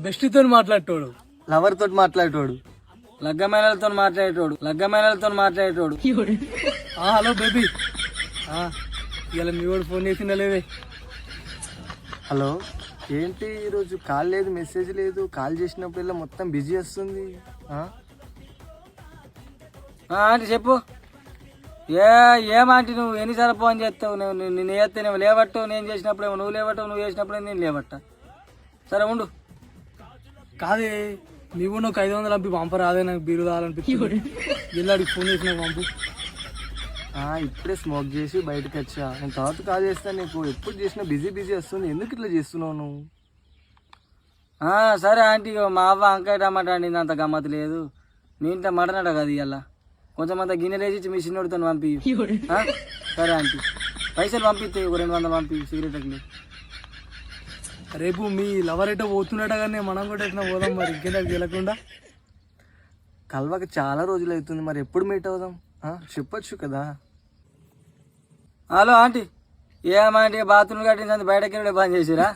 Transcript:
Best తోని మాట్లాడేటోడు, lover తోటి మాట్లాడేటోడు, లగ్గమైనలతో మాట్లాడేటోడు. Hello baby, ఇలా మీ వాడు ఫోన్ చేసిందా లేదే? హలో ఏంటి ఈరోజు కాల్ లేదు, మెసేజ్ లేదు, కాల్ చేసినప్పుడల్లా మొత్తం బిజీ వస్తుంది. ఆంటీ చెప్పు. ఏమాంటి నువ్వు ఎన్నిసార్లు ఫోన్ చేస్తావు? నేను చేస్తే నువ్వు లేవట్టు, నేను చేసినప్పుడేమో నువ్వు లేవట్టు, నువ్వు చేసినప్పుడే నేను లేవట్ట. సరే ఉండు. కాదే నువ్వు నాకు 500 పంపి పంపరాదే, నాకు బీరు తాగాలనిపిస్తుంది. ఇల్లాడికి ఫోన్ చేసి నాకు పంపు. ఇప్పుడే స్మోక్ చేసి బయటకు వచ్చా, నేను తర్వాత కాల్ చేస్తాను నీకు. ఎప్పుడు చేసినా బిజీ వస్తుంది, ఎందుకు ఇట్లా చేస్తున్నావు నువ్వు? సరే ఆంటీ, మా అవ్వ వంకాయ టమాటా అండింది, అంత గమ్మత్ లేదు. మీ ఇంట్లో మటన్ అట కదా ఇవాళ, కొంచెం అంత గిన్నెలు వేసి మీ చిన్నోడితో పంపి. సరే ఆంటీ, పైసలు పంపిస్తే ఒక 200 పంపి సిగరెట్కి. రేపు మీ లవర్ ఎటో పోతున్నట్ట కానీ మనం కూడా ఎట్లా పోదాం మరి, ఇంకేదానికి వెళ్ళకుండా. కలవక చాలా రోజులు అవుతుంది, మరి ఎప్పుడు మీట్ అవుదాం చెప్పొచ్చు కదా. హలో ఆంటీ, ఏమాంటీ బాత్రూమ్ కట్టించి బయటకి బంద్ చేసిరా?